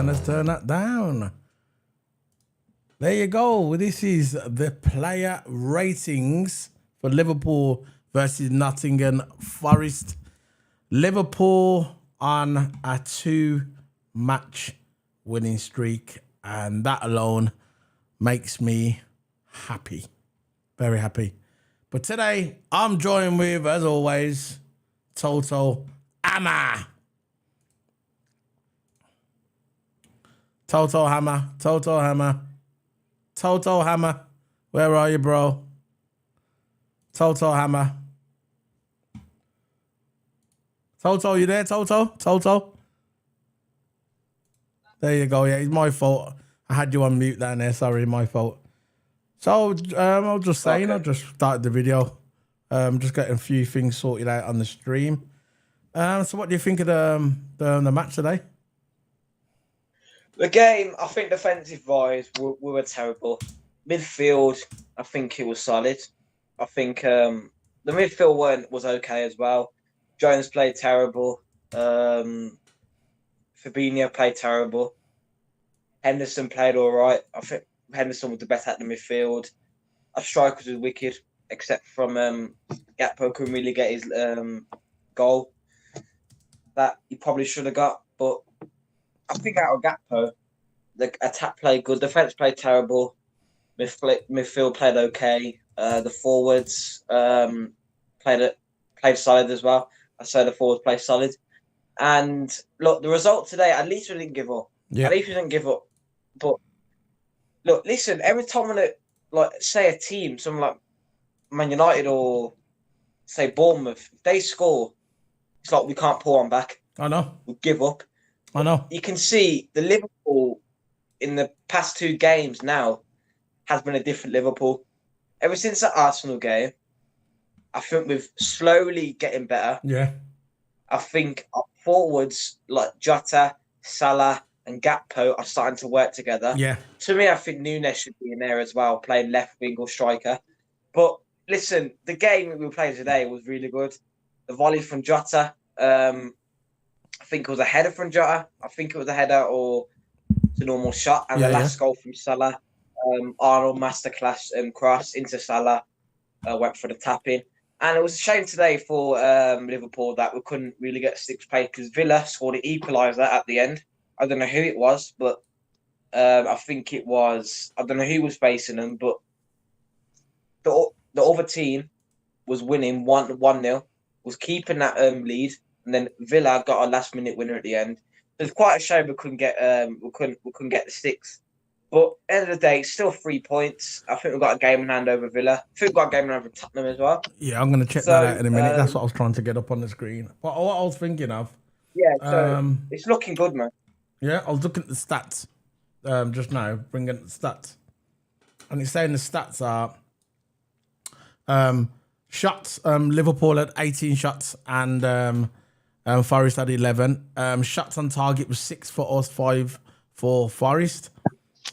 Let's turn that down. There you go. This is the player ratings for Liverpool versus Nottingham Forest. Liverpool on a 2-match winning streak, and that alone makes me happy. Very happy. But today, I'm joined with, as always, Toto Hammer. Toto Hammer. Toto Hammer. Toto Hammer. Where are you, bro? Toto Hammer. Toto, you there, Toto? Toto? There you go. Yeah, it's my fault. I had you on mute down there. Sorry, my fault. So, I was just saying, I just started the video. Just getting a few things sorted out on the stream. So what do you think of the match today? The game, I think defensive-wise, we were terrible. Midfield, I think it was solid. I think the midfield was okay as well. Jones played terrible. Fabinho played terrible. Henderson played all right. I think Henderson was the best at the midfield. Our strikers was wicked, except from Gakpo couldn't really get his goal that he probably should have got. But I think out of Gakpo, the attack played good, defense played terrible, midfield played okay. The forwards played solid as well. I say the forwards played solid. And look, the result today, at least we didn't give up. Yeah. At least we didn't give up. But look, listen, every time when say a team, something like Man United or say Bournemouth, if they score, it's like we can't pull on back. I know. We give up. I know. You can see the Liverpool in the past 2 games now has been a different Liverpool. Ever since the Arsenal game, I think we've slowly getting better. Yeah. I think our forwards like Jota, Salah, and Gakpo are starting to work together. Yeah. To me, I think Nunes should be in there as well, playing left wing or striker. But listen, the game we played today was really good. The volley from Jota, I think it was a header from Jota. I think it was a header or it's a normal shot. And the last goal from Salah, Arnold masterclass cross into Salah, went for the tap-in. And it was a shame today for Liverpool that we couldn't really get 6 play because Villa scored an equaliser at the end. I don't know who it was, but I think it was... I don't know who was facing them, but the other team was winning 1-0, was keeping that lead, and then Villa got a last-minute winner at the end. It's quite a shame we couldn't get the 6. But end of the day, still 3 points. I think we've got a game in hand over Villa. I think we've got a game in hand over Tottenham as well. Yeah, I'm going to check that out in a minute. That's what I was trying to get up on the screen. But what I was thinking of... Yeah, so it's looking good, man. Yeah, I was looking at the stats just now, bringing the stats. And it's saying the stats are shots, Liverpool had 18 shots and Forest had 11. Shots on target was 6 for us, 5 for Forest.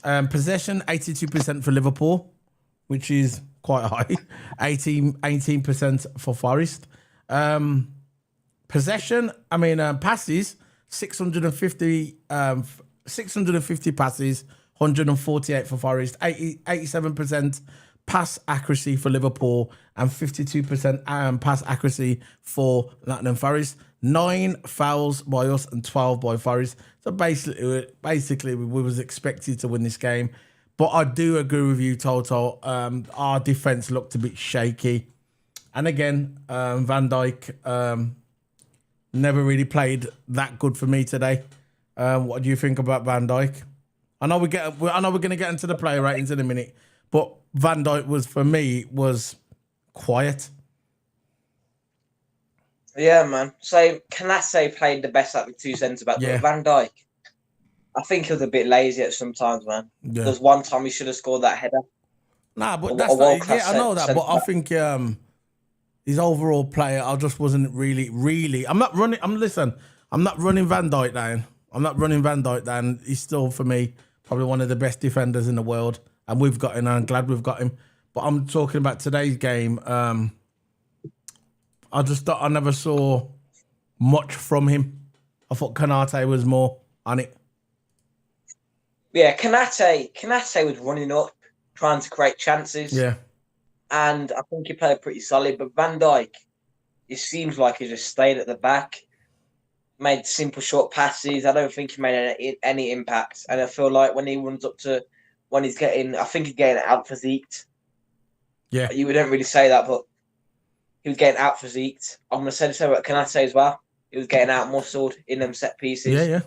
Possession, 82% for Liverpool, which is quite high. 18% for Forest. Possession, passes, 650 passes, 148 for Forest, 87% pass accuracy for Liverpool, and 52% pass accuracy for Nottingham Forest. 9 fouls by us and 12 by Forest. So basically, we was expected to win this game. But I do agree with you, Toto. Our defense looked a bit shaky. And again, Van Dijk never really played that good for me today. What do you think about Van Dijk? I know we're going to get into the player ratings in a minute, but Van Dijk was quiet. Yeah, man. So Canate played the best out of the 2 centre backs. Yeah. But Van Dijk, I think he was a bit lazy at sometimes, man. Yeah. There's one time he should have scored that header. Nah, but that's not, yeah, I know that, but I think his overall player, I just wasn't really. I'm not running Van Dijk down. I'm not running Van Dijk down. He's still, for me, probably one of the best defenders in the world, and we've got him. And I'm glad we've got him. But I'm talking about today's game. I never saw much from him. I thought Canate was more on it. Yeah, Kanate was running up, trying to create chances. Yeah. And I think he played pretty solid. But Van Dijk, it seems like he just stayed at the back, made simple short passes. I don't think he made any impact. And I feel like when he runs up to, when he's getting, I think he's getting out physiqued. Yeah. You wouldn't really say that, but he was getting out physiqued. I'm going to say the same about Kanate as well. He was getting out muscled in them set pieces. Yeah, yeah.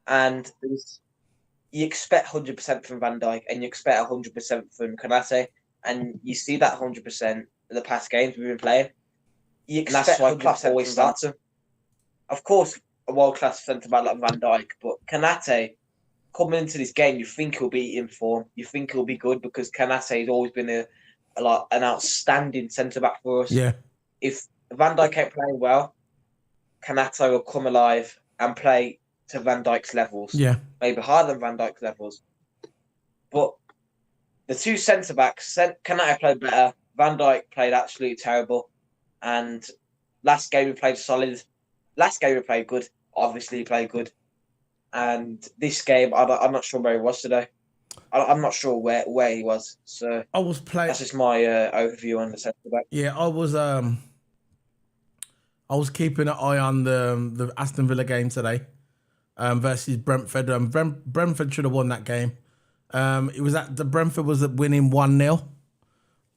And you expect 100% from Van Dijk and you expect 100% from Kanate. And you see that 100% in the past games we've been playing. You expect that's why Klopp always starts him. Of course, a world-class centre-back like Van Dijk, but Kanate, coming into this game, you think he'll be in form. You think he'll be good because Kanate has always been an outstanding centre-back for us. Yeah. If Van Dijk ain't playing well, Kanate will come alive and play to Van Dijk's levels. Yeah. Maybe higher than Van Dijk's levels. But the two centre-backs, Kanate played better. Van Dijk played absolutely terrible. And last game we played solid. Last game we played good. Obviously he played good. And this game, I'm not sure where he was today. I'm not sure where he was. So I was playing. That's just my overview on the centre-back. Yeah, I was keeping an eye on the Aston Villa game today versus Brentford. Brentford should have won that game. It was the Brentford was winning 1-0,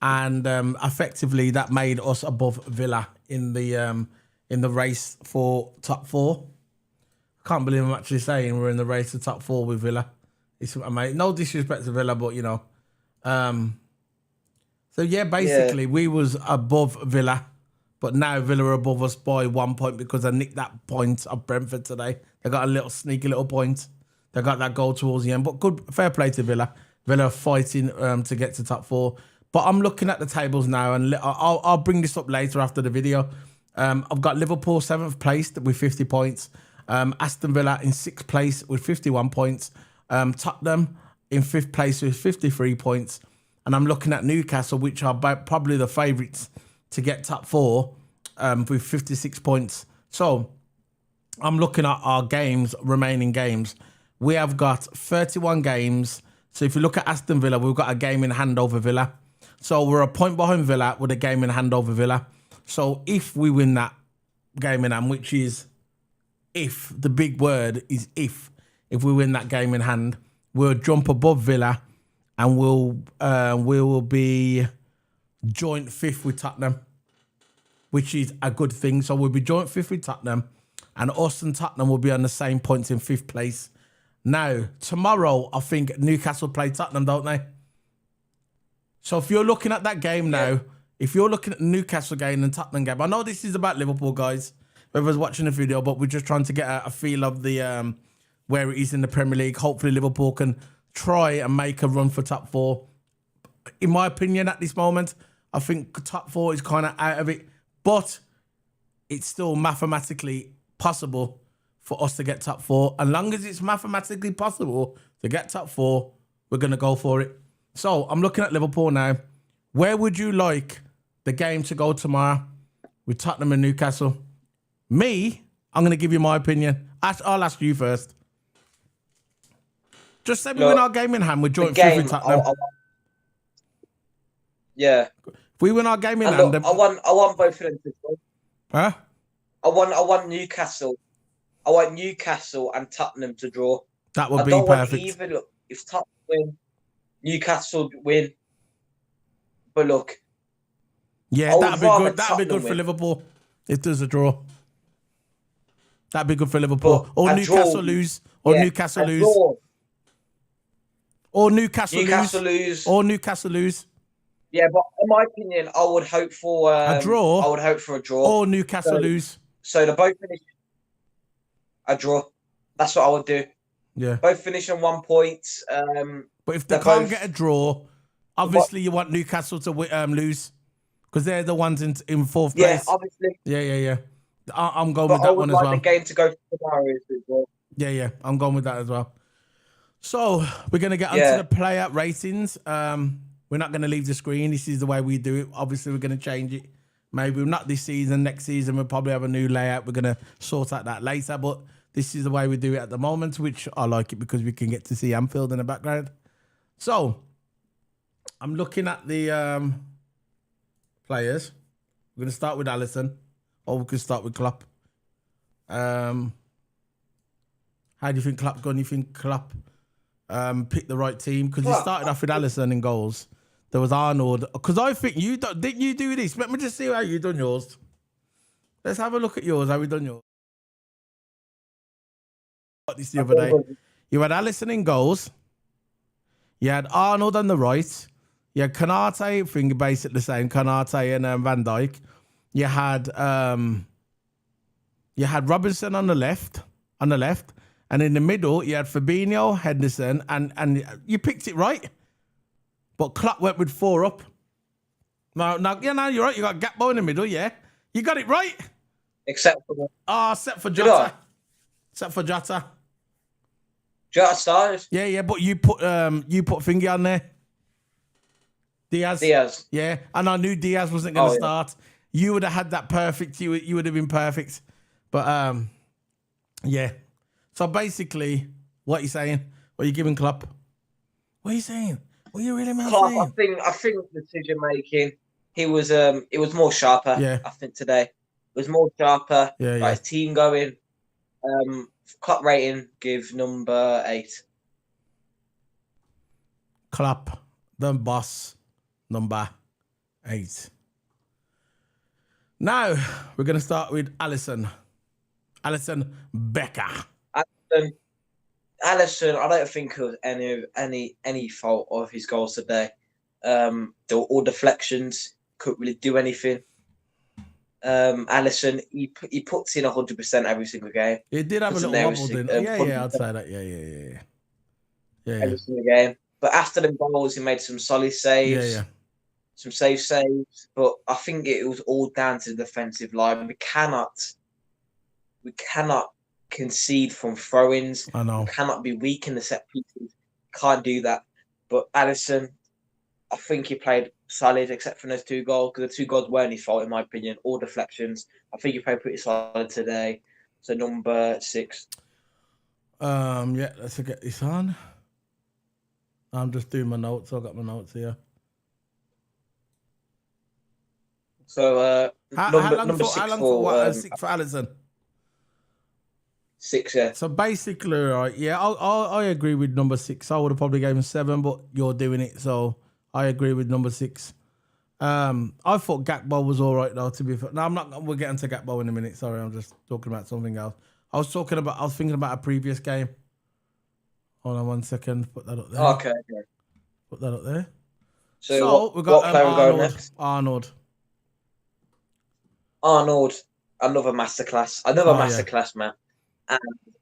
and effectively that made us above Villa in the race for top four. I can't believe I'm actually saying we're in the race for top four with Villa. It's amazing. No disrespect to Villa, but you know. So yeah, basically we was above Villa, but now Villa are above us by 1 point because I nicked that point of Brentford today. They got a little sneaky little point. They got that goal towards the end, but good, fair play to Villa. Villa are fighting to get to top four. But I'm looking at the tables now, and I'll bring this up later after the video. I've got Liverpool 7th place with 50 points. Aston Villa in 6th place with 51 points. Tottenham in 5th place with 53 points. And I'm looking at Newcastle, which are probably the favourites to get top four with 56 points. So I'm looking at our remaining games. We have got 31 games. So if you look at Aston Villa, we've got a game in hand over Villa. So we're a point behind Villa with a game in hand over Villa. So if we win that game in hand, which is if, the big word is if we win that game in hand, we'll jump above Villa and we will be joint 5th with Tottenham, which is a good thing. So we'll be joint 5th with Tottenham, and us and Tottenham will be on the same points in 5th place. Now, tomorrow, I think Newcastle play Tottenham, don't they? So if you're looking at that game now, if you're looking at the Newcastle game and Tottenham game, I know this is about Liverpool, guys, whoever's watching the video, but we're just trying to get a feel of the where it is in the Premier League. Hopefully Liverpool can try and make a run for top four. In my opinion, at this moment, I think top four is kind of out of it, but it's still mathematically possible for us to get top four. As long as it's mathematically possible to get top four, we're going to go for it. So I'm looking at Liverpool now. Where would you like the game to go tomorrow with Tottenham and Newcastle? Me, I'm going to give you my opinion. I'll ask you first. Just say we win our game in hand. We're joint 5th with Tottenham. Yeah. If we win our game in hand... I want both of them to win. Huh? I want Newcastle. I want Newcastle and Tottenham to draw. That would be perfect. If Tottenham win, Newcastle win. But look, yeah, that'd be good. That'd be good for Liverpool if there's a draw. That'd be good for Liverpool. Or Newcastle lose. Or Newcastle lose. Or Newcastle lose. Or Newcastle lose. Yeah, but in my opinion, I would hope for a draw. I would hope for a draw. Or Newcastle lose. So they both finish a draw. That's what I would do. Yeah. Both finish on 1 point. But if they can't get a draw, obviously you want Newcastle to lose because they're the ones in 4th place. Yeah, obviously. Yeah. I'm going with that one as well. I would like the game to go to tomorrow as well. Yeah. I'm going with that as well. So we're going to get onto the player ratings. We're not going to leave the screen. This is the way we do it. Obviously, we're going to change it. Maybe not this season. Next season, we'll probably have a new layout. We're going to sort out that later. But this is the way we do it at the moment, which I like it because we can get to see Anfield in the background. So I'm looking at the players. We're going to start with Alisson, or we can start with Klopp. How do you think Klopp gone? You think Klopp picked the right team? Because he started off with Alisson in goals. There was Arnold. Because I think didn't you do this? Let me just see how you done yours. Let's have a look at yours. How we done yours? This the other day. You had Alisson in goals. You had Arnold on the right. You had Kanate, I think basically the same. Kanate and Van Dijk. You had Robinson on the left, and in the middle you had Fabinho, Henderson, and you picked it right. But Klopp went with 4 up. No, you're right. You got Gakpo in the middle, yeah. You got it right. Except for Jota. Except for Jota. Jota started. Yeah, but you put Thingy on there. Diaz. Yeah, and I knew Diaz wasn't going to start. You would have had that perfect. You would have been perfect. But yeah. So basically, what are you saying? What are you giving Klopp? What are you saying? What are you really Klopp, saying? I think decision making. It was more sharper. Yeah. I think today it was more sharper. Yeah. Got his team going. Klopp rating, give number 8. Klopp, the boss, number 8. Now we're gonna start with Alisson Becker. Alisson, I don't think it was any fault of his goals today. They were all deflections. Couldn't really do anything. Alisson, he puts in 100% every single game. He did have a little wobble, didn't he? Yeah, I'd say that. Yeah. Every single game. But after the goals, he made some solid saves. Yeah. Some saves. But I think it was all down to the defensive line. We cannot concede from throw-ins. I know. We cannot be weak in the set pieces. Can't do that. But Alisson, I think he played solid except for those 2 goals, because the 2 goals weren't his fault in my opinion, all deflections. I think he played pretty solid today. So number 6. Yeah, let's get this on. I'm just doing my notes. I've got my notes here. So number 6 for Alisson? 6, yeah. So basically, right, yeah, I agree with number 6. I would have probably gave him 7, but you're doing it, so I agree with number 6. I thought Gakpo was all right though. To be fair, no, I'm not. We'll get into Gakpo in a minute. Sorry, I'm just talking about something else. I was thinking about a previous game. Hold on 1 second. Put that up there. Okay. Put that up there. So we got Arnold, another masterclass. Masterclass, man. And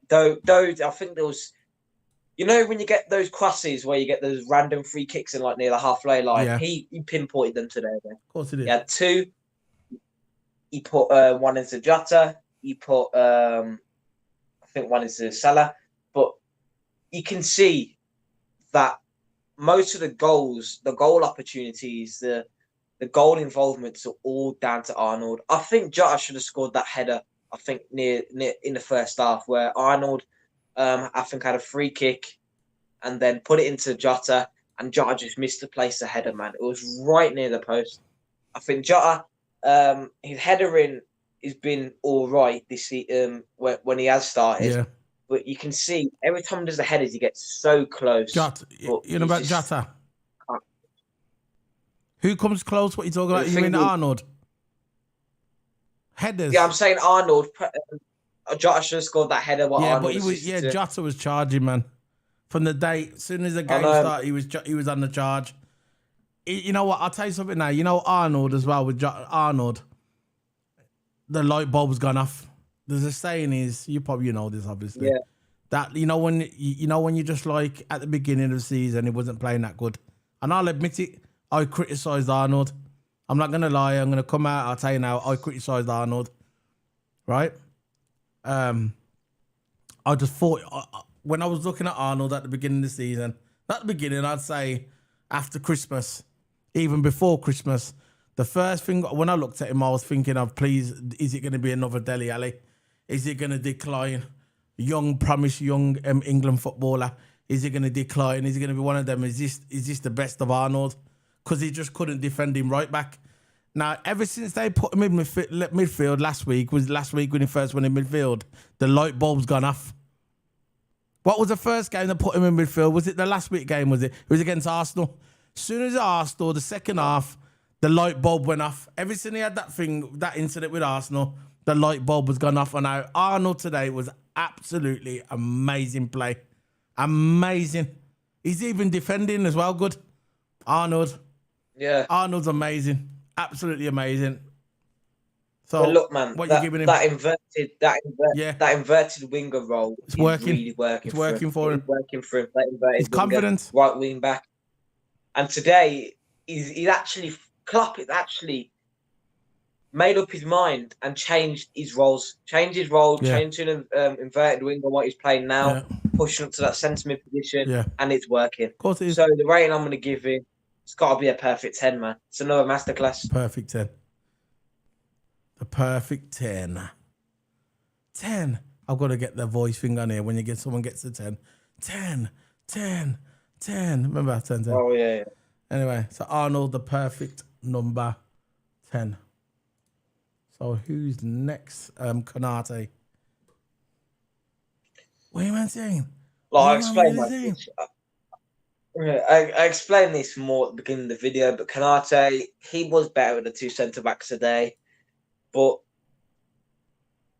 though I think there was, when you get those crosses where you get those random free kicks in like near the halfway line, yeah. he pinpointed them today. Man. Of course he did. He had 2. He put 1 into Jota. He put I think 1 into Salah. But you can see that most of the goals, the goal opportunities, the goal involvements are all down to Arnold. I think Jota should have scored that header. I think near in the first half where Arnold, I think had a free kick, and then put it into Jota, and Jota just missed the place the header. Man, it was right near the post. I think Jota, his headering has been all right this when he has started. Yeah. But you can see every time he does the headers, he gets so close. Jota, you know about Jota? Who comes close? What are you talking about? You mean Arnold? Headers. Yeah, I'm saying Arnold. Jota should have scored that header. Jota was charging, man. From the day, as soon as the game started, he was on the charge. You know what? I'll tell you something now. You know Arnold as well with Arnold. The light bulb's gone off. There's a saying is, you probably know this obviously. Yeah. That when you just like at the beginning of the season, he wasn't playing that good, and I'll admit it. I criticised Arnold. I'm not gonna lie. I'm gonna come out. I'll tell you now. I criticised Arnold. Right. I just thought when I was looking at Arnold at the beginning of the season, not the beginning, I'd say after Christmas, even before Christmas, the first thing when I looked at him, I was thinking of, please, is it going to be another Dele Alli? Is it going to decline? young promise, young England footballer. Is he going to decline? Is he going to be one of them? Is this the best of Arnold? Because he just couldn't defend him right back. Now, ever since they put him in midfield last week when he first went in midfield, the light bulb's gone off. What was the first game that put him in midfield? Was it the last week game? Was it? It was against Arsenal. As soon as Arsenal, the second half, the light bulb went off. Ever since he had that incident with Arsenal, the light bulb was gone off. And now Arnold today was absolutely amazing play. Amazing. He's even defending as well. Good. Arnold. Yeah. Arnold's amazing. Absolutely amazing. So but look, man, what you giving him? That inverted winger role is working. Really working. It's working for him. It's working for him. That inverted He's confident. Right wing back. And today he's actually Klopp has actually made up his mind and changed his roles. Changed his role. Yeah. Changed to an inverted winger. What he's playing now. Yeah. Pushing up to that centre mid position. Yeah. And it's working. Of course it is. So the rating I'm going to give him, it's got to be a perfect 10, man. It's another masterclass. Perfect 10. The perfect 10. 10. I've got to get the voice thing on here when someone gets the 10. 10. 10. 10. Remember 10, 10? Oh, yeah. Anyway, so Arnold, the perfect number 10. So who's next? Konate. What are you man saying? Well, I explained this more at the beginning of the video, but Konate, he was better with the two centre-backs today.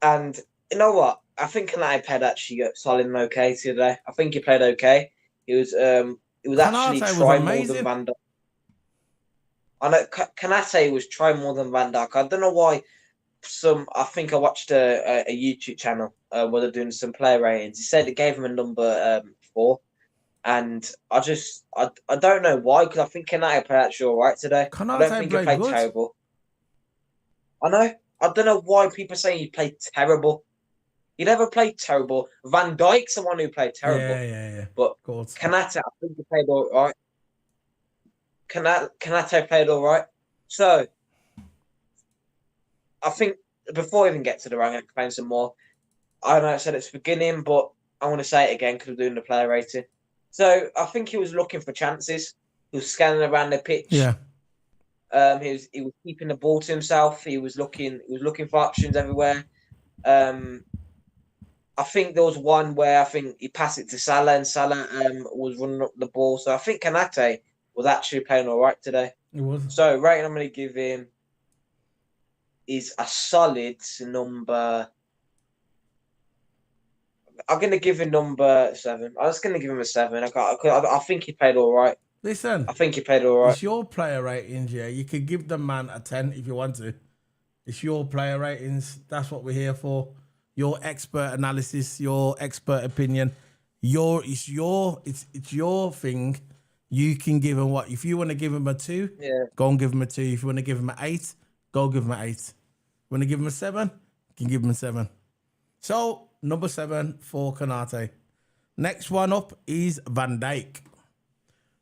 And you know what? I think Konate played actually solid and okay today. I think he played okay. He was actually trying more than Van Dijk. I know Konate was trying more than Van Dijk. I don't know why. I think I watched a YouTube channel where they're doing some player ratings. He said it gave him a number 4, and I don't know why, because I think Konate played actually all right today. I don't think he played terrible. I know. I don't know why people say he played terrible. He never played terrible. Van Dijk's the one who played terrible. Yeah. But Konate, I think he played all right. Konate played all right. So I think before I even get to the rank, I can explain some more. I know I said it's beginning, but I want to say it again because we're doing the player rating. So I think he was looking for chances. He was scanning around the pitch. Yeah. He was keeping the ball to himself. He was looking for options everywhere. I think there was one where I think he passed it to Salah, and Salah was running up the ball. So I think Konate was actually playing all right today. It was. So rating I'm going to give him is a solid number. I'm going to give him number 7. I was going to give him a 7. I think he played all right. Listen, I think he played all right. It's your player ratings, yeah. You could give the man a 10 if you want to. It's your player ratings. That's what we're here for. Your expert analysis, your expert opinion. It's your thing. You can give him what? If you want to give him a 2, go and give him a 2. If you want to give him an 8, go give him an 8. You want to give him a 7? You can give him a 7. So, number 7 for Konate. Next one up is Van Dijk.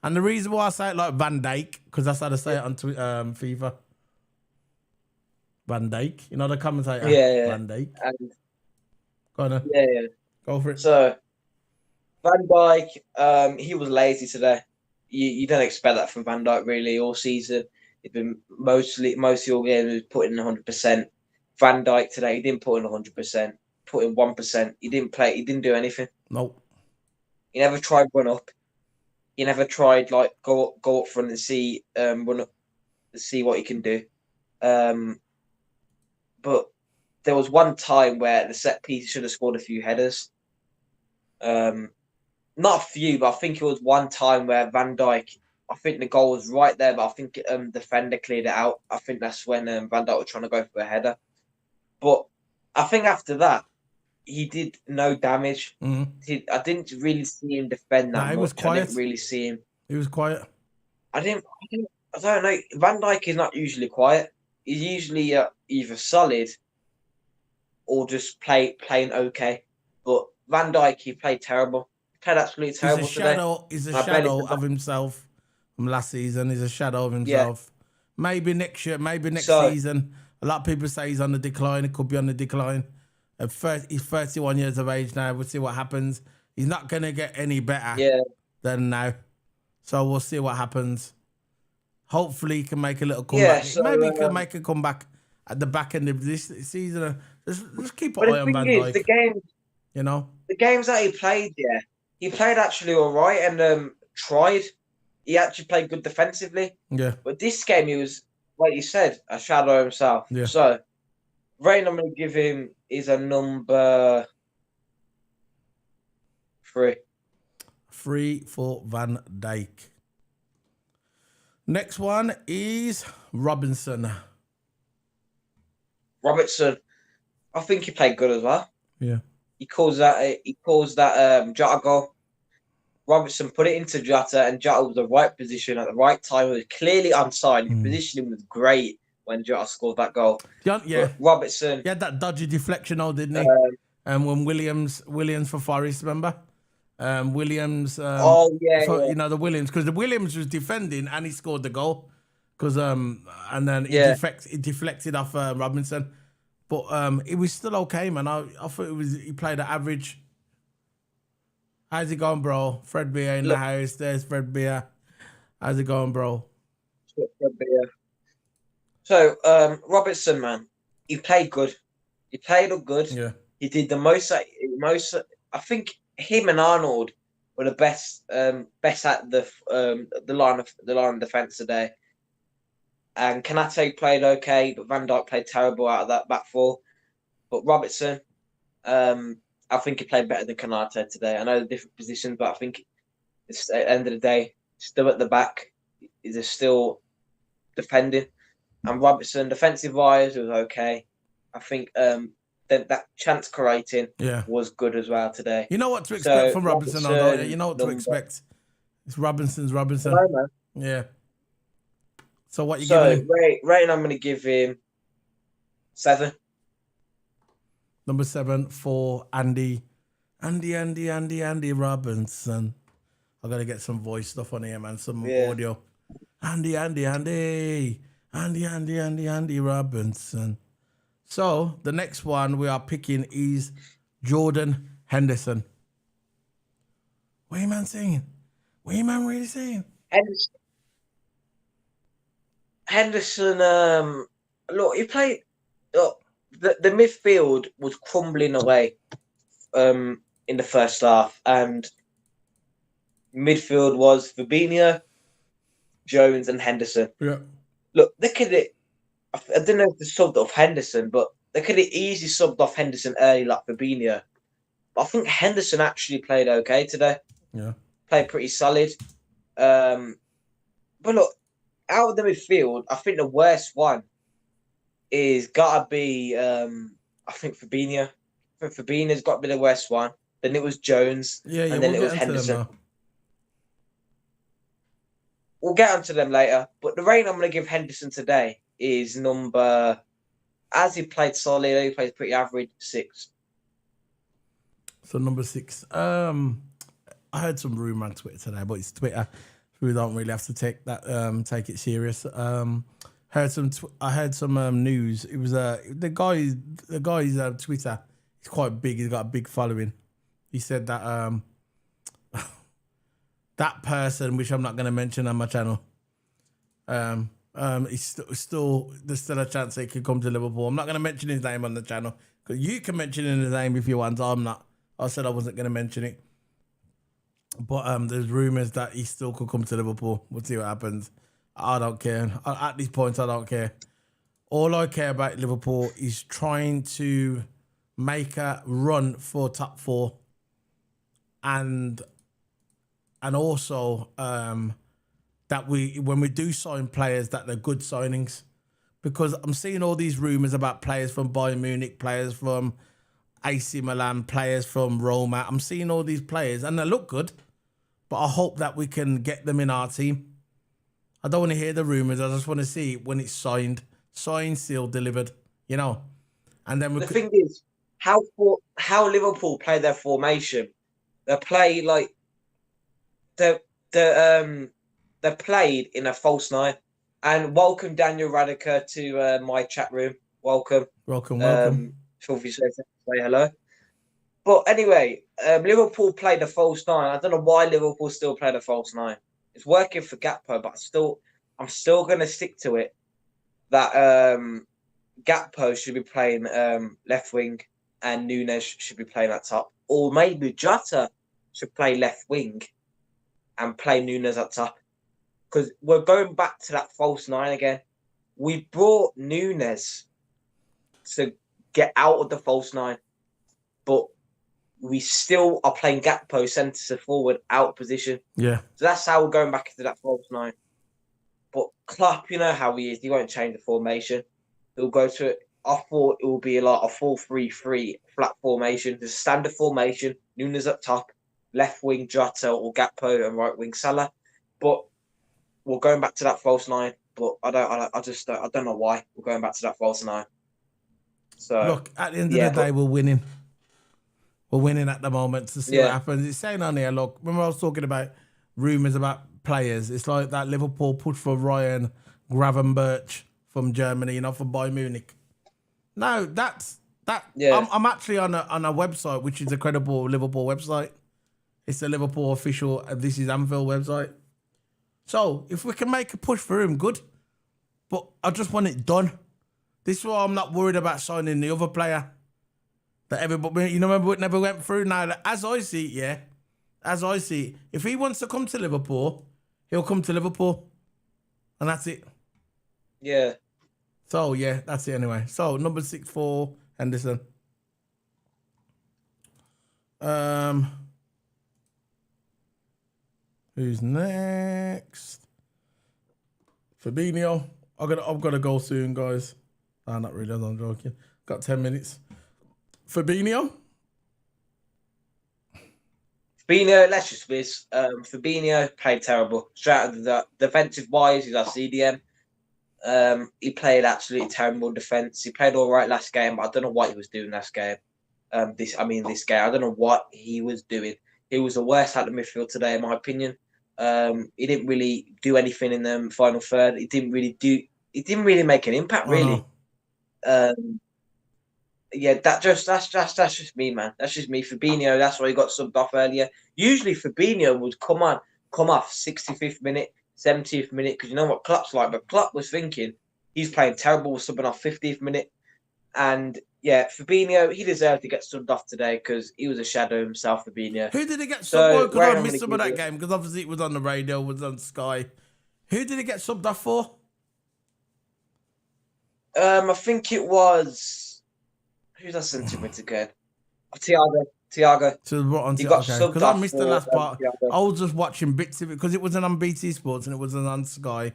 And the reason why I say it like Van Dijk, because that's how they say it on FIFA. Van Dijk. You know the commentator? Yeah. Van Dijk. Go on. Yeah. Go for it. So, Van Dijk, he was lazy today. You don't expect that from Van Dijk really all season. He's been mostly all games he was putting in 100%. Van Dijk today, he didn't put in 100%. Put in 1%. He didn't play. He didn't do anything. Nope. He never tried run up. He never tried like go up front and see run up, see what he can do. But there was one time where the set piece should have scored a few headers. Not a few, but I think it was one time where Van Dijk, I think the goal was right there, but I think defender cleared it out. I think that's when Van Dijk was trying to go for a header. But I think after that, he did no damage. Mm-hmm. I didn't really see him defend that much. He was quiet. I didn't really see him. He was quiet. I don't know. Van Dijk is not usually quiet. He's usually either solid or just playing okay. But Van Dijk, he played terrible. He played absolutely terrible today. He's a shadow of himself from last season. He's a shadow of himself. Yeah. Maybe next year, maybe next season. A lot of people say he's on the decline. It could be on the decline. He's 31 years of age now. We'll see what happens. He's not going to get any better Yeah, than now. So we'll see what happens. Hopefully he can make a little yeah. comeback. So, Maybe he can make a comeback at the back end of this season. Just keep an but the eye on thing Van is, Dijk, you know? the games that he played, yeah, he played actually all right and tried. He actually played good defensively. Yeah, But this game, he was, like you said, a shadow himself. yeah. So, rating I'm going to give him is a number 3. 3 for Van Dijk. Next one is Robinson. Robertson, I think he played good as well. Yeah. He calls that Jota goal. Robertson put it into Jota, and Jota was the right position at the right time. It was clearly onside. His positioning was great when Jota scored that goal. Yeah. But Robertson, He had that dodgy deflection, didn't he? When Williams for Forest, remember? Williams. yeah. The Williams, because the Williams was defending and he scored the goal. Because and then he deflected off Robinson, but it was still okay, man. I thought he played at average. How's it going, bro? Fred Beer in the house. There's Fred Beer. How's it going, bro? So Robertson, man, he played good. He played good. Yeah. He did the most. I think him and Arnold were the best at the line of defense today. And Kanate played okay, but Van Dijk played terrible out of that back four. But Robertson, I think he played better than Kanate today. I know the different positions, but I think it's, at the end of the day, still at the back. He's still defending. And Robertson, defensive wise, was okay. I think that chance creating was good as well today. You know what to expect from Robinson, although you know what to expect. It's Robinson. Hello, man. Yeah. So what you giving him? Rating, I'm going to give him 7. Number 7 for Andy Robinson. I gotta get some voice stuff on here, man. Some audio. Andy Robinson. So the next one we are picking is Jordan Henderson. What are you man saying? What are you man really saying? Henderson, look, he played. Look, the midfield was crumbling away in the first half, and midfield was Fabinho, Jones, and Henderson. Yeah. Look, they could. I don't know if they subbed off Henderson, but they could have easily subbed off Henderson early, like Fabinho. But I think Henderson actually played okay today. Yeah. Played pretty solid. But look, out of the midfield, I think the worst one is gotta be I think Fabinho. I think Fabinho's got to be the worst one. Then it was Jones. And then it was Henderson. We'll get onto them later. But the rating I'm going to give Henderson today is number, as he played solid, he played pretty average, 6. So number 6. I heard some rumor on Twitter today, but it's Twitter. We don't really have to take it serious. I heard some news. It was the guy's Twitter. He's quite big. He's got a big following. He said that that person, which I'm not going to mention on my channel, there's still a chance he could come to Liverpool. I'm not going to mention his name on the channel because you can mention his name if you want. I'm not. I said I wasn't going to mention it. But there's rumours that he still could come to Liverpool. We'll see what happens. I don't care. At this point, I don't care. All I care about Liverpool is trying to make a run for top 4, and also that when we do sign players, that they're good signings. Because I'm seeing all these rumours about players from Bayern Munich, players from AC Milan, players from Roma. I'm seeing all these players and they look good, but I hope that we can get them in our team. I don't want to hear the rumours. I just want to see when it's signed, sealed, delivered, you know. And then the thing is, how Liverpool play their formation. They play like they played in a false 9. And welcome Daniel Radica to my chat room. Welcome. Feel free to say hello. But anyway, Liverpool played a false nine. I don't know why Liverpool still played a false nine. It's working for Gakpo, but I'm still going to stick to it that Gakpo should be playing left wing and Nunes should be playing at top, or maybe Jota should play left wing and play Nunes at top, because we're going back to that false nine again. We brought Nunes to get out of the false nine, but we still are playing Gakpo centre forward out position. Yeah. So that's how we're going back into that false nine. But Klopp, you know how he is. He won't change the formation. He'll go to it. I thought it will be like a 4-3-3 flat formation. The standard formation. Nunes up top, left wing Jota or Gakpo, and right wing Salah. But we're going back to that false nine. But I don't know why we're going back to that false nine. So look, at the end of the day, we're winning. We're winning at the moment to see what happens. It's saying on here, look, remember I was talking about rumours about players. It's like that Liverpool push for Ryan Gravenberch from Germany, from Bayern Munich. No, that's that. Yeah. I'm actually on a website, which is a credible Liverpool website. It's the Liverpool official, This Is Anfield website. So if we can make a push for him, good. But I just want it done. This is why I'm not worried about signing the other player. That everybody, remember it never went through. Now, as I see it, if he wants to come to Liverpool, he'll come to Liverpool. And that's it. Yeah. So, yeah, that's it anyway. So, number 6 for Henderson. Who's next? Fabinho. I've got to go soon, guys. No, not really. I'm joking. Got 10 minutes. Fabinho, let's just miss. Fabinho played terrible. Straight out of the defensive wise, he's our CDM. He played absolutely terrible defense. He played all right last game, but I don't know what he was doing last game. This game, I don't know what he was doing. He was the worst out of the midfield today, in my opinion. He didn't really do anything in the final third. He didn't really make an impact, really. No. Yeah, that's just me, man. That's just me. Fabinho, that's why he got subbed off earlier. Usually Fabinho would come off 65th minute, 70th minute, because you know what Klopp's like. But Klopp was thinking he's playing terrible, subbing off 50th minute. And yeah, Fabinho, he deserved to get subbed off today because he was a shadow himself, Fabinho. Who did he get subbed off? Because I missed some of that game, because obviously it was on the radio, it was on Sky. Who did he get subbed off for? I think it was... Who's that centre mid again? Thiago. So what on Thiago? Because I missed the last part. I was just watching bits of it because it wasn't on BT Sports and it wasn't on Sky.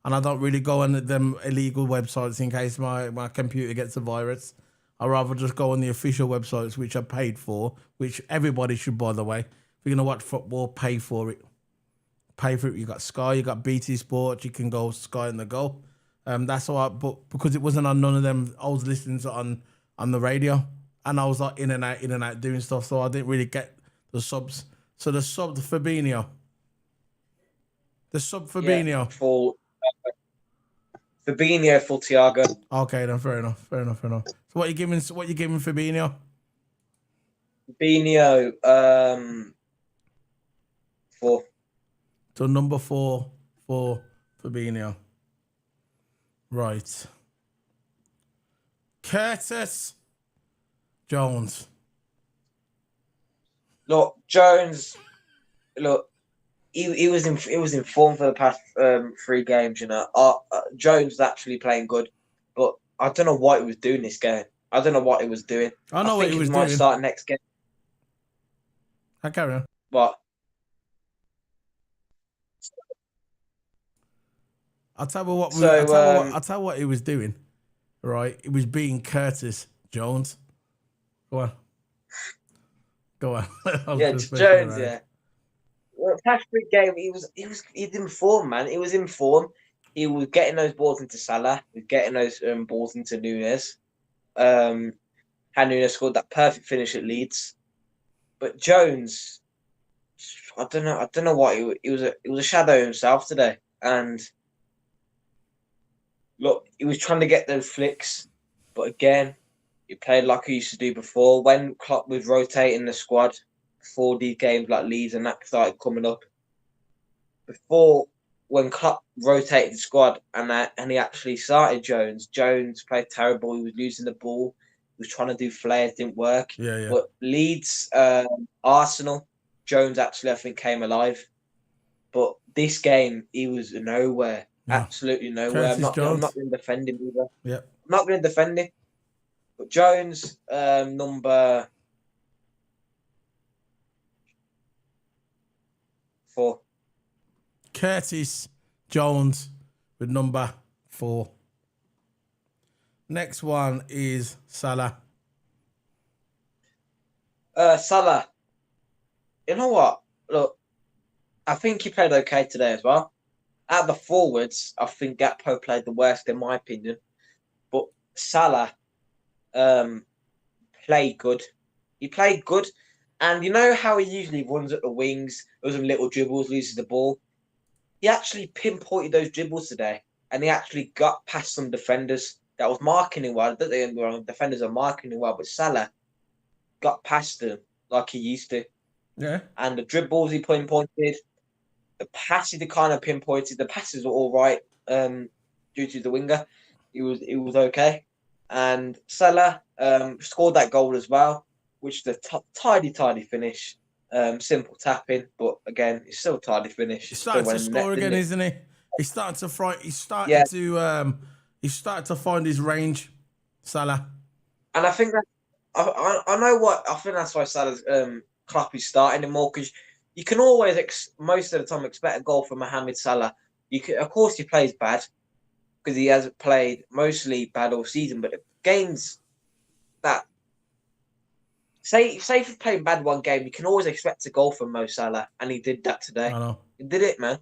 And I don't really go on them illegal websites in case my computer gets a virus. I'd rather just go on the official websites, which I paid for, which everybody should, by the way. If you're going to watch football, pay for it. Pay for it. You got Sky, you got BT Sports, you can go Sky and the Go. That's all right. But because it wasn't on none of them, I was listening to it on the radio, and I was like in and out doing stuff, so I didn't really get the subs. So the sub Fabinho. Yeah, for Fabinho for Thiago. Okay, then fair enough. So what you giving Fabinho? Fabinho, 4. So number 4 for Fabinho. Right. Curtis Jones. Look, Jones. Look, he was in form for the past 3 games. Jones was actually playing good, but I don't know what he was doing this game. I don't know what he was doing. I know what he was doing. Might start next game. I carry on. What? I'll tell you what he was doing. Right, it was being Curtis Jones. Go on. Yeah, Jones. Yeah. Well, past 3 game, he's in form, man. He was in form. He was getting those balls into Salah. He was getting those balls into Nunes. And Nunes scored that perfect finish at Leeds. But Jones, I don't know what he was a shadow himself today. And look, he was trying to get those flicks, but again, He played like he used to do before. When Klopp was rotating the squad before these games like Leeds and that started coming up, before when Klopp rotated the squad and he actually started Jones. Jones played terrible. He was losing the ball. He was trying to do flares, didn't work. Yeah, yeah. But Leeds, Arsenal, Jones actually I think came alive. But this game, he was nowhere. No. Absolutely nowhere. Curtis I'm not Jones. going to defend him either. Yeah. I'm not going to defend him. But Jones, number 4. Curtis Jones with number 4. Next one is Salah. Salah. You know what? Look, I think he played okay today as well. At the forwards, I think Gakpo played the worst in my opinion. But Salah played good. He played good. And you know how he usually runs at the wings, does some little dribbles, loses the ball? He actually pinpointed those dribbles today. And he actually got past some defenders that was marking him well. Defenders are marking him well, but Salah got past them like he used to. Yeah. And the dribbles he pinpointed, the passes he kind of pinpointed, the passes were all right due to the winger. It was okay. And Salah scored that goal as well, which is a tidy finish. Simple tapping, but again, it's still a tidy finish. He's starting to score again, isn't he? He's starting to fight. He's starting to find his range, Salah. And I think that I know what I think that's why Salah's Klopp is starting him more, because you can always most of the time expect a goal from Mohamed Salah. Of course, he plays bad because he hasn't played mostly bad all season, but the games that say if he's playing bad one game, you can always expect a goal from Mo Salah, and he did that today. I know. He did it, man.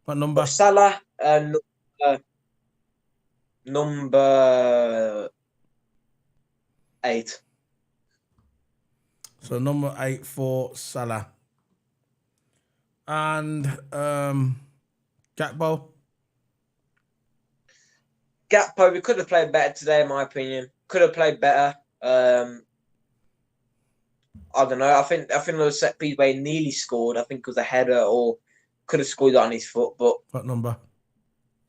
What number? But Salah, number 8. So number 8 for Salah. And Gakpo. Gakpo, we could have played better today, in my opinion. Could have played better. I don't know. I think there was a set piece where he nearly scored. I think it was a header or could have scored it on his foot. But What number?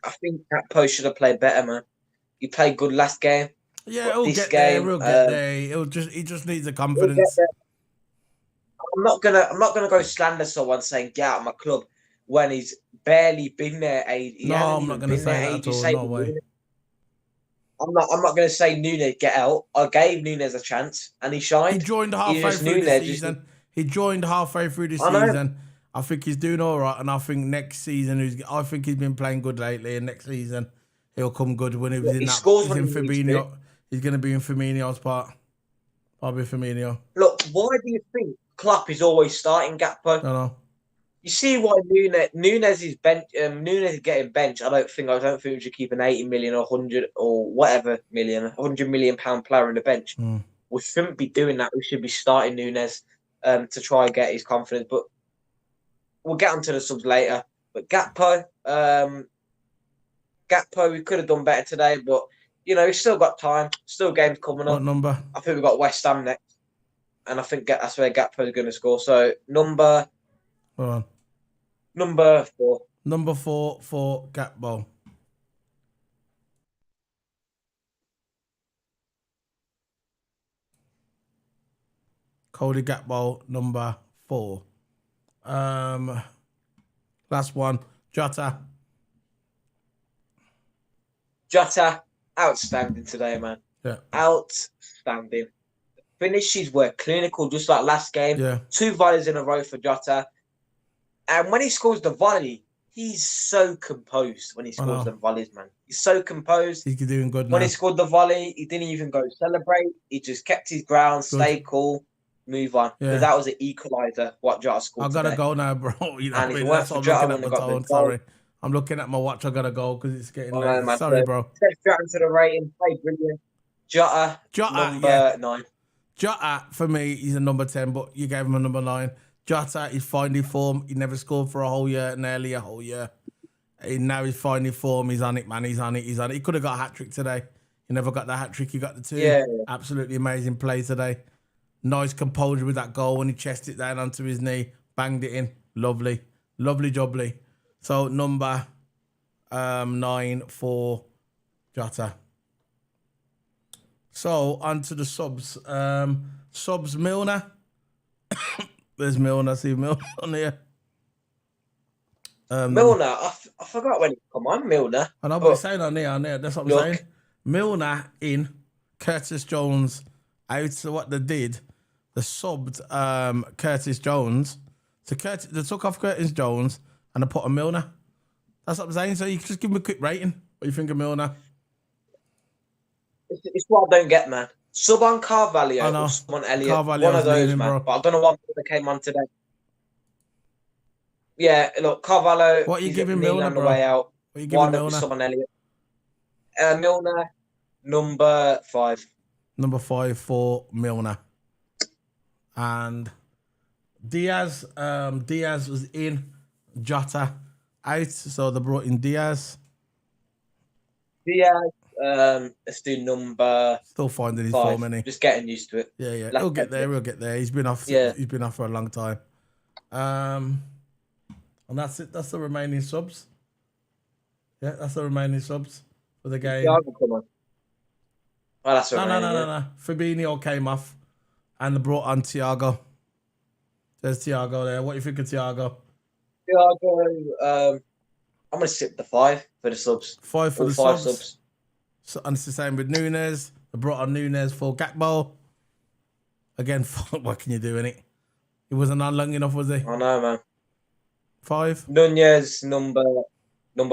I think Gakpo should have played better, man. He played good last game. Yeah, he'll get there. We'll get there. He just needs the confidence. I'm not gonna go slander someone saying get out of my club when he's barely been there. I'm not gonna say that at all. No way. I'm not gonna say Nunes get out. I gave Nunes a chance and he shined. He joined halfway through the season. He joined halfway through the season. I think he's doing all right, and I think next season, I think he's been playing good lately, and next season he'll come good when he was in Firmino. He's going to be in Firmino's part. Probably Firmino. Look, why do you think Klopp is always starting Gakpo? I don't know. You see why Nunes is Nunes is getting benched. I don't think we should keep an 80 million or 100 or whatever million, 100 million pound player on the bench. We shouldn't be doing that. We should be starting Nunes to try and get his confidence. But we'll get onto the subs later. But Gakpo, we could have done better today, but he's still got time. Still games coming up. What number? I think we've got West Ham next, and I think that's where Gakpo is going to score. So number 4. Number 4 for Gakpo. Cody Gakpo, number 4. Last one, Jota. Jota, outstanding today, man. Yeah. Outstanding. Finishes were clinical, just like last game. Yeah. 2 volleys in a row for Jota. And when he scores the volley, he's so composed when he scores the volleys, man. He's so composed. He's doing good now. When he scored the volley, he didn't even go celebrate. He just kept his ground, stayed cool, move on. Because that was an equaliser, what Jota scored today. I got to go now, bro. And if it weren't for Jota, I got the sorry. I'm looking at my watch. I got to go because it's getting late. Man, sorry, bro. Let's get into the rating. Play brilliant. Jota, number 9. Jota, for me, he's a number 10, but you gave him a number 9. Jota is finding form. He never scored for a whole year, nearly a whole year. Now he's finding form. He's on it, man. He's on it. He could have got a hat-trick today. He never got the hat trick. He got the 2. Yeah. Absolutely amazing play today. Nice composure with that goal when he chested it down onto his knee, banged it in. Lovely, lovely jubbly. So number 9 for Jota. So on to the subs. Subs Milner. There's Milner. See Milner on here. Milner, I forgot when he come on, Milner. I know, but it's saying on there. That's what I'm saying. Milner in, Curtis Jones out. So what they did, they subbed Curtis Jones. So they took off Curtis Jones and they put a Milner. That's what I'm saying. So you can just give him a quick rating. What do you think of Milner? It's what I don't get, man. Sub on Carvalho or sub on Elliott. Carvalho's One of those, leaving, man. bro. But I don't know why Milner came on today. Yeah, look, Carvalho. What are you giving Milner Milner, on the bro? way out? What are you giving Milner? Sub on Elliott. Milner, number 5. Number 5 for Milner. And Diaz. Diaz was in. Jota out. So they brought in Diaz. Let's do number. Still finding his 5. form, innit? Just getting used to it. Yeah. He'll get there. We'll get there. He's been off. Yeah. He's been off for a long time. And that's it. That's the remaining subs. Yeah, that's the remaining subs for the game. Thiago, come on. Oh, that's No. yeah. Fabinho came off and they brought on Thiago. There's Thiago there. What do you think of Thiago? Thiago, I'm going to sit the 5 for the subs. 5 for All the 5 subs. So, and it's the same with Nunes. They brought on Nunes for Gakpo. Again, what can you do in it? He wasn't on long enough, was he? I know, man. 5. Nunez, number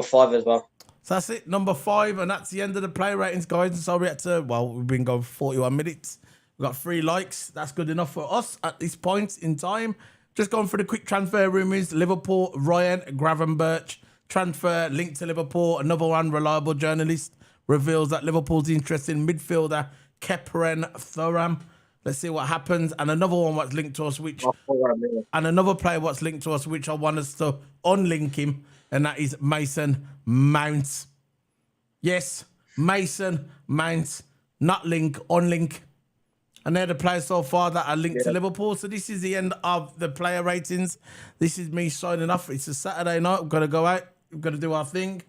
5 as well. So that's it, number 5, and that's the end of the play ratings, guys. And so we've been going 41 minutes. We've got 3 likes. That's good enough for us at this point in time. Just going for the quick transfer rumours. Liverpool, Ryan Gravenberch. Transfer linked to Liverpool. Another unreliable journalist reveals that Liverpool's interested in midfielder Kepren Thuram. Let's see what happens. And another one what's linked to us, and another player what's linked to us, which I want us to unlink him, and that is Mason Mount. Yes, Mason Mount, not link, unlink. And they're the players so far that are linked to Liverpool. So this is the end of the player ratings. This is me signing off. It's a Saturday night. We've got to go out. We've got to do our thing.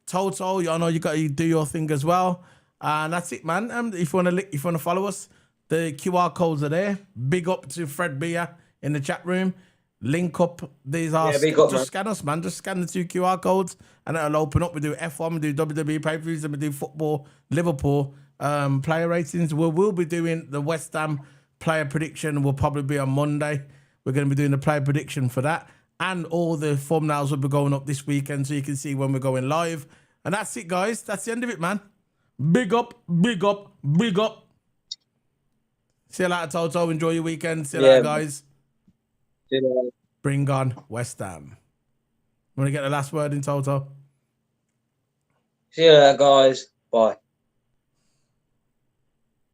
Toto, I know you got to do your thing as well. And that's it, man. If you want to follow us, the QR codes are there. Big up to Fred Beer in the chat room. Link up. These are scan us, man. Just scan the 2 QR codes and it'll open up. We do F1, we do WWE pay-per-views, and we do football, Liverpool player ratings. We will be doing the West Ham player prediction. Will probably be on Monday. We're going to be doing the player prediction for that. And all the thumbnails will be going up this weekend so you can see when we're going live. And that's it, guys. That's the end of it, man. Big up, big up, big up. See you later, Toto. Enjoy your weekend. See you later, guys. See you later. Bring on West Ham. Want to get the last word in, Toto? See you later, guys. Bye.